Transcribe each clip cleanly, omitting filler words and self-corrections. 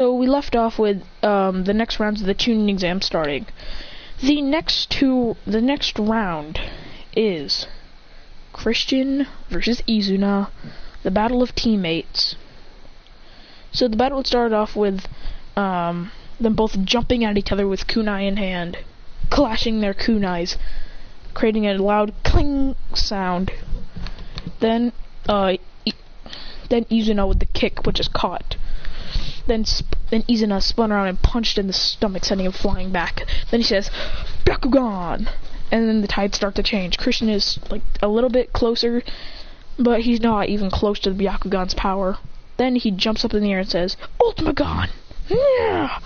So we left off with the next rounds of the tuning exam starting. The next round is Christian versus Izuna, the battle of teammates. So the battle would start off with them both jumping at each other with kunai in hand, clashing their kunais, creating a loud cling sound. Then Izuna with the kick, which is caught. Then Izuna spun around and punched in the stomach, sending him flying back. Then he says, Byakugan! And then the tides start to change. Christian is like a little bit closer, but he's not even close to the Byakugan's power. Then he jumps up in the air and says, Ultimagon! Yeah!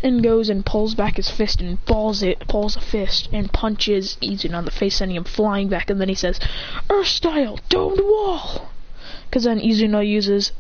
And goes and pulls back his fist and pulls a fist and punches Izuna on the face, sending him flying back. And then he says, Earth style, domed wall! Because then Izuna uses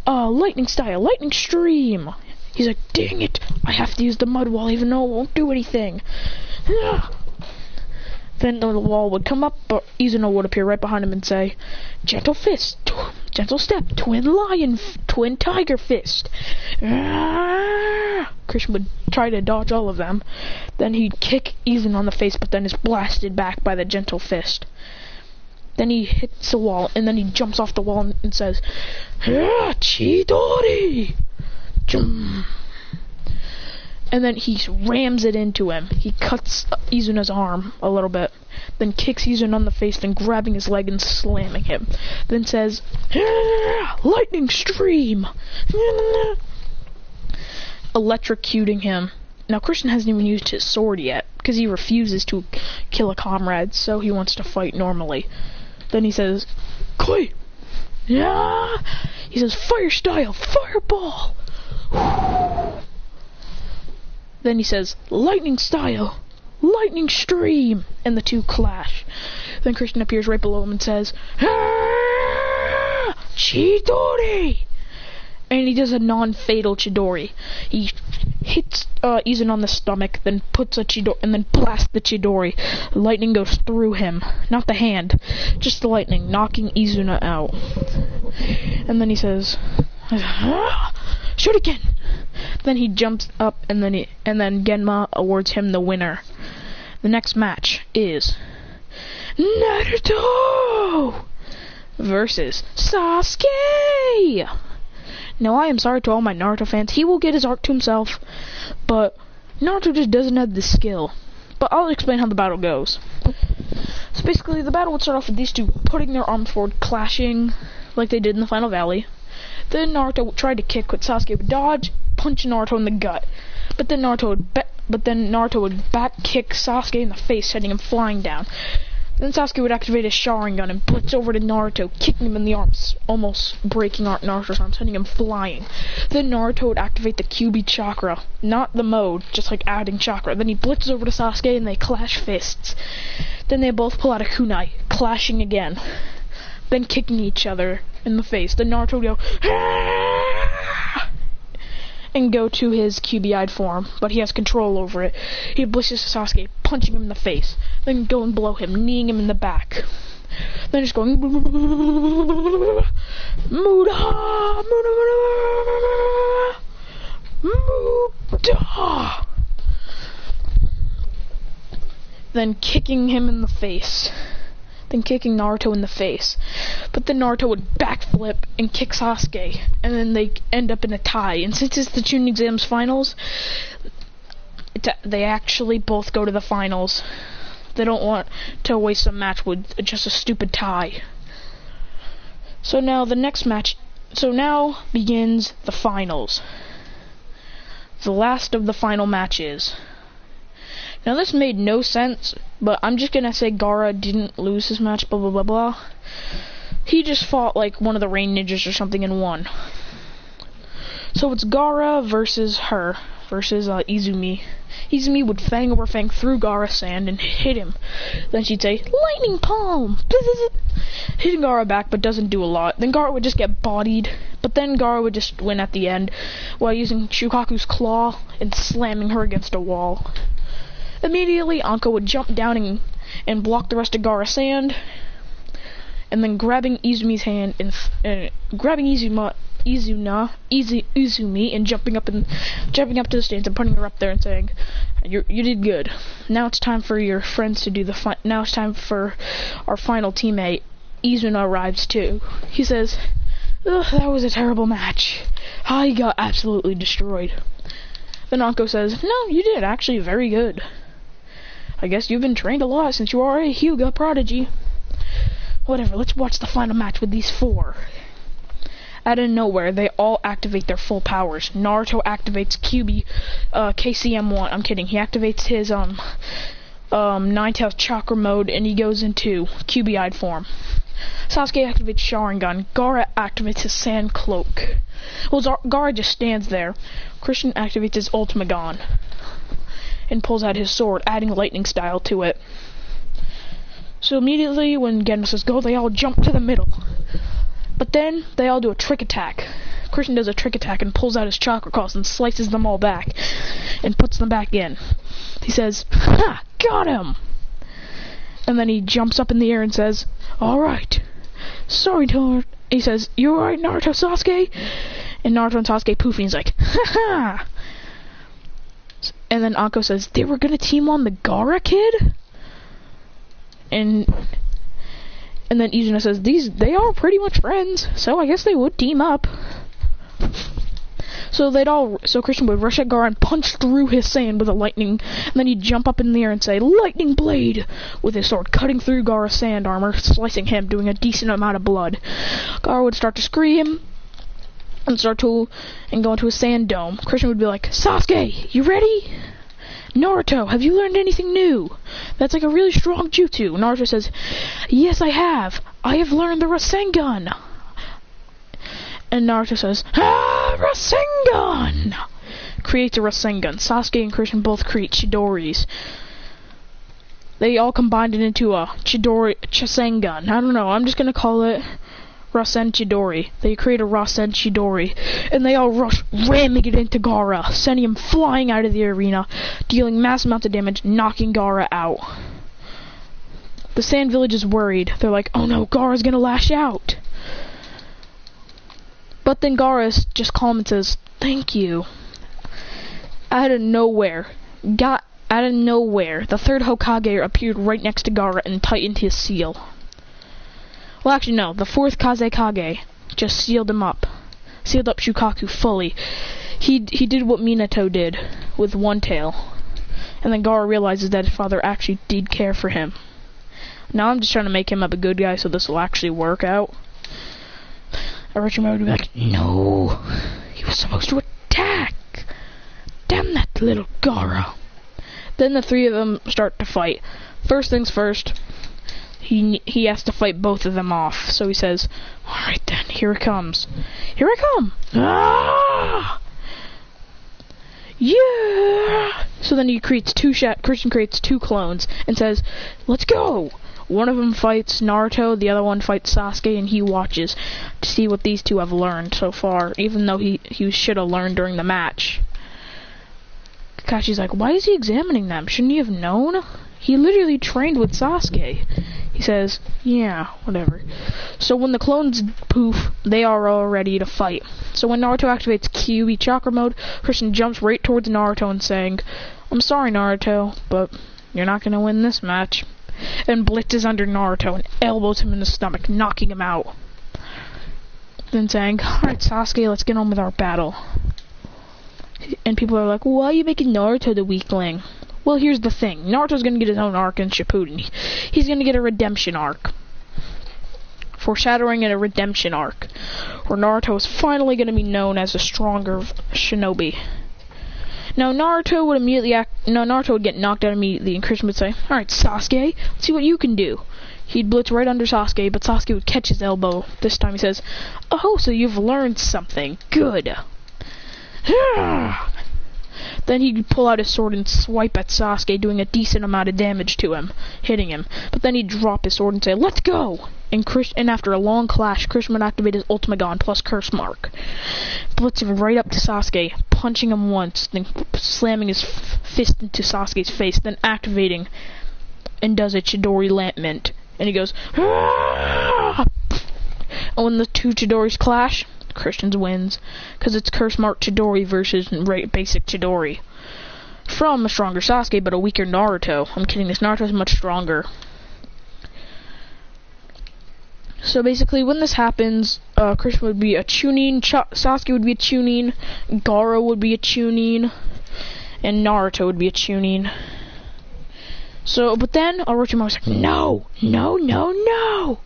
lightning style, lightning stream. He's like, dang it, I have to use the mud wall even though it won't do anything. Then the wall would come up, but Izuna would appear right behind him and say, gentle fist, gentle step, twin lion, twin tiger fist. Christian would try to dodge all of them. Then he'd kick Izuna on the face, but then is blasted back by the gentle fist. Then he hits the wall, and then he jumps off the wall and says, Chidori! And then he rams it into him. He cuts Izuna's arm a little bit, then kicks Izuna on the face, then grabbing his leg and slamming him. Then says, lightning stream! Electrocuting him. Now Christian hasn't even used his sword yet, because he refuses to kill a comrade, so he wants to fight normally. Then he says, Clay! Yeah! He says, fire style, fireball! Then he says, lightning style, lightning stream! And the two clash. Then Christian appears right below him and says, Chidori! And he does a non-fatal Chidori. He hits Izuna on the stomach, then puts a Chidori, and then blasts the Chidori. Lightning goes through him, not the hand, just the lightning, knocking Izuna out. And then he says, shoot again! Then he jumps up, and then Genma awards him the winner. The next match is Naruto versus Sasuke. Now, I am sorry to all my Naruto fans. He will get his arc to himself, but Naruto just doesn't have the skill. But I'll explain how the battle goes. So basically, the battle would start off with these two putting their arms forward, clashing like they did in the Final Valley. Then Naruto tried to kick, but Sasuke would dodge, punch Naruto in the gut. But then Naruto would back kick Sasuke in the face, sending him flying down. Then Sasuke would activate his Sharingan and blitz over to Naruto, kicking him in the arms, almost breaking Naruto's arm, sending him flying. Then Naruto would activate the QB chakra, not the mode, just like adding chakra. Then he blitzes over to Sasuke and they clash fists. Then they both pull out a kunai, clashing again. Then kicking each other in the face. Then Naruto would go, and go to his QB-eyed form, but he has control over it. He blitzes Sasuke, punching him in the face, then going below him, kneeing him in the back. Then just going, Muda, Muda. Then kicking him in the face. Then kicking Naruto in the face. But then Naruto would backflip and kick Sasuke, and then they end up in a tie. And since it's the tuning exams finals, they actually both go to the finals. They don't want to waste a match with just a stupid tie. So now now begins the finals. The last of the final matches. Now this made no sense, but I'm just gonna say Gaara didn't lose his match, blah blah blah blah. He just fought like one of the rain ninjas or something and won. So it's Gaara versus Izumi. Izumi would fang over fang through Gaara's sand and hit him. Then she'd say, lightning palm! Hitting Gaara back, but doesn't do a lot. Then Gaara would just get bodied, but then Gaara would just win at the end while using Shukaku's claw and slamming her against a wall. Immediately, Anko would jump down and block the rest of Gaara's sand, and then grabbing Izumi's hand and grabbing Izumi and jumping up to the stands and putting her up there and saying, you did good. Now it's time for your friends to do now it's time for our final teammate. Izuna arrives too. He says, ugh, that was a terrible match. I got absolutely destroyed. Then Anko says, no, you did actually very good. I guess you've been trained a lot since you are a Hyuga prodigy. Whatever, let's watch the final match with these four. Out of nowhere, they all activate their full powers. Naruto activates KCM1. I'm kidding. He activates his Nine-Tails Chakra mode, and he goes into QB-eyed form. Sasuke activates Sharingan. Gaara activates his Sand Cloak. Well, Gaara just stands there. Christian activates his Ultimagon and pulls out his sword, adding lightning style to it. So immediately when Genma says go, they all jump to the middle. But then they all do a trick attack. Christian does a trick attack and pulls out his chakra cross and slices them all back and puts them back in. He says, ha! Got him! And then he jumps up in the air and says, alright. Sorry, Naruto. He says, you alright, Naruto, Sasuke? And Naruto and Sasuke poof, and he's like, ha ha! And then Anko says, they were gonna team on the Gaara kid? And then Izuna says, they are pretty much friends, so I guess they would team up. So Christian would rush at Gaara and punch through his sand with a lightning, and then he'd jump up in the air and say, lightning blade, with his sword, cutting through Gaara's sand armor, slicing him, doing a decent amount of blood. Gaara would start to scream, and go into a sand dome. Christian would be like, Sasuke, you ready? Naruto, have you learned anything new? That's like a really strong jutsu. Naruto says, yes, I have. I have learned the Rasengan. And Naruto says, Rasengan! Creates a Rasengan. Sasuke and Christian both create Chidori's. They all combined it into a Chisengan. I don't know, I'm just gonna call it Rasen Chidori. They create a Rasen Chidori, and they all rush, ramming it into Gaara, sending him flying out of the arena, dealing massive amounts of damage, knocking Gaara out. The Sand Village is worried. They're like, oh no, Gaara's gonna lash out. But then Gaara is just calm and says, thank you. Out of nowhere, the third Hokage appeared right next to Gaara and tightened his seal. Well, actually, no. The fourth Kazekage just sealed up Shukaku fully. He did what Minato did with One Tail. And then Gaara realizes that his father actually did care for him. Now I'm just trying to make him up a good guy so this will actually work out. Orochimaru would be like, no, he was supposed to attack. Damn that little Gaara. Then the three of them start to fight. First things first. He has to fight both of them off. So he says, alright then, here it comes. Here I come! Ah! Yeah! So then he creates Christian creates two clones and says, let's go! One of them fights Naruto, the other one fights Sasuke, and he watches to see what these two have learned so far, even though he should have learned during the match. Kakashi's like, why is he examining them? Shouldn't he have known? He literally trained with Sasuke. He says, yeah, whatever. So when the clones poof, they are all ready to fight. So when Naruto activates QB Chakra mode, Christian jumps right towards Naruto and saying, I'm sorry, Naruto, but you're not gonna win this match. And blitzes under Naruto and elbows him in the stomach, knocking him out. Then saying, alright, Sasuke, let's get on with our battle. And people are like, why are you making Naruto the weakling? Well, here's the thing. Naruto's gonna get his own arc in Shippuden. He's gonna get a redemption arc. Foreshadowing in a redemption arc. Where Naruto is finally gonna be known as a stronger shinobi. Now, Naruto would get knocked out immediately, and Christian would say, alright, Sasuke, let's see what you can do. He'd blitz right under Sasuke, but Sasuke would catch his elbow. This time he says, oh, so you've learned something. Good. Then he'd pull out his sword and swipe at Sasuke, doing a decent amount of damage to him, hitting him. But then he'd drop his sword and say, let's go! And after a long clash, Christian would activate his Ultimagon plus Curse Mark, blitzing right up to Sasuke, punching him once, then slamming his fist into Sasuke's face, then activating, and does a Chidori Lampment. And he goes, Aah! And when the two Chidoris clash, Christian's wins, because it's Curse Mark Chidori versus basic Chidori. From a stronger Sasuke, but a weaker Naruto. I'm kidding, this Naruto is much stronger. So basically, when this happens, Christian would be a Chunin, Sasuke would be a Chunin, Gaara would be a Chunin, and Naruto would be a Chunin. So, but then Orochimaru was like, no, no, no, no!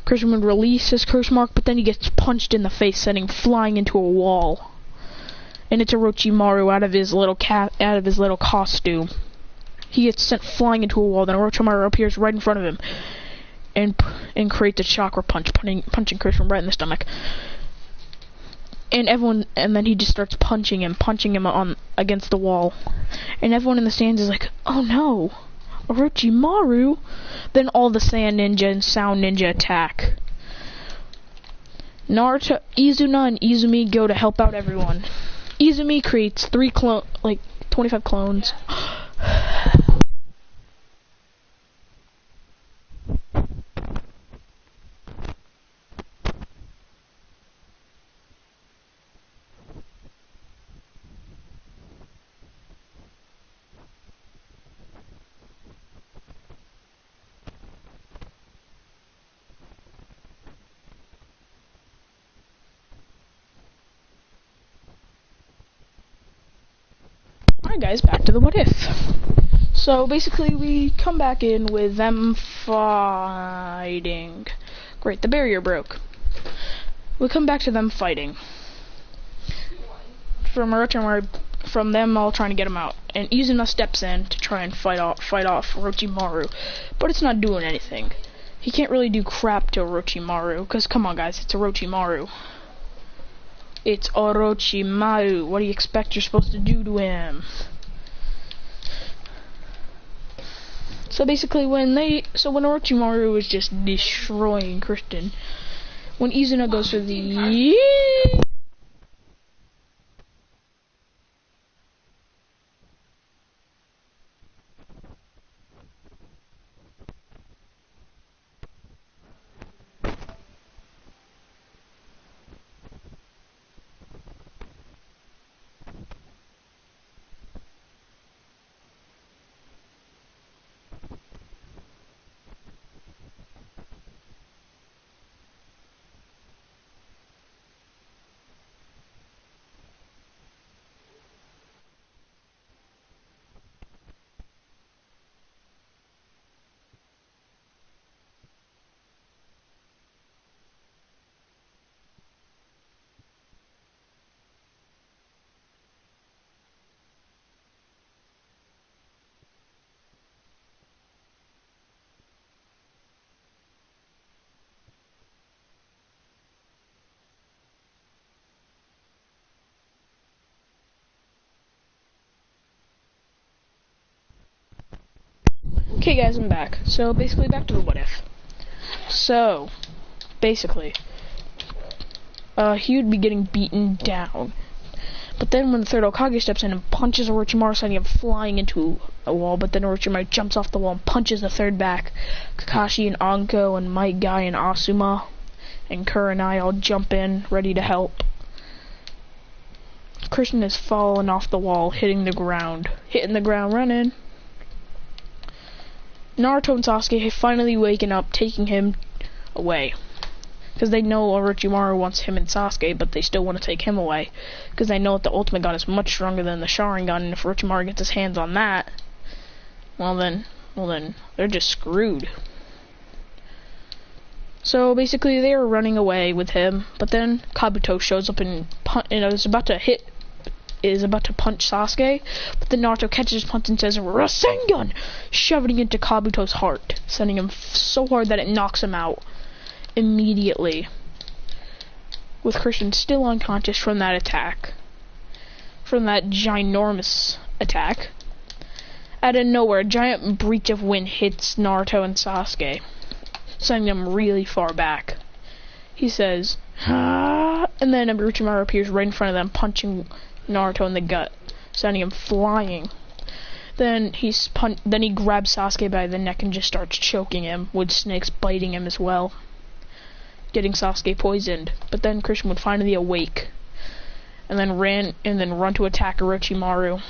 Christian would release his curse mark, but then he gets punched in the face, sending him flying into a wall. And it's Orochimaru out of his little costume. He gets sent flying into a wall, then Orochimaru appears right in front of him, and creates a chakra punch, punching Christian right in the stomach. And then he just starts punching him on against the wall. And everyone in the stands is like, oh no, Orochimaru. Then all the Sand Ninja and Sound Ninja attack. Naruto, Izuna, and Izumi go to help out everyone. Izumi creates 25 clones. Alright guys, back to the what if. So basically we come back in with them fighting. Great, the barrier broke. We come back to them fighting. From them all trying to get him out. And Izuna steps in to try and fight off Orochimaru. But it's not doing anything. He can't really do crap to Orochimaru, because come on guys, it's Orochimaru. It's Orochimaru. What do you expect you're supposed to do to him? So basically when Orochimaru was just destroying Christian, when Izuna goes for the Okay guys, I'm back. So basically back to the what if. So basically he would be getting beaten down. But then when the third Hokage steps in and punches Orochimaru, sending him flying into a wall, but then Orochimaru jumps off the wall and punches the third back. Kakashi and Anko and Might Guy and Asuma and Kurenai all jump in, ready to help. Christian has fallen off the wall, hitting the ground running. Naruto and Sasuke have finally waken up, taking him away. Because they know Orochimaru wants him and Sasuke, but they still want to take him away. Because they know that the ultimate gun is much stronger than the Sharingan, and if Orochimaru gets his hands on that, well then, they're just screwed. So basically they are running away with him, but then Kabuto shows up and is about to punch Sasuke, but then Naruto catches his punch and says, Rasengan! Shoving it into Kabuto's heart, sending him so hard that it knocks him out immediately. With Christian still unconscious from that attack. From that ginormous attack. Out of nowhere, a giant breach of wind hits Naruto and Sasuke, sending them really far back. He says, ah, and then Orochimaru appears right in front of them, punching Naruto in the gut, sending him flying. Then he grabs Sasuke by the neck and just starts choking him, with snakes biting him as well. getting Sasuke poisoned, but then Christian would finally awake, and then run to attack Orochimaru.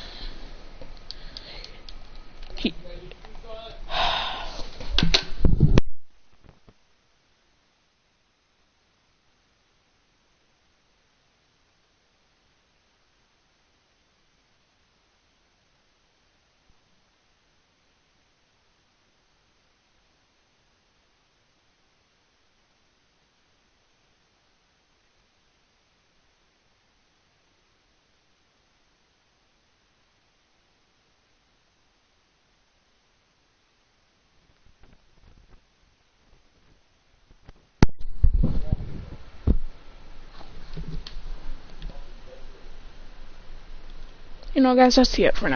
You know, guys, that's it for now.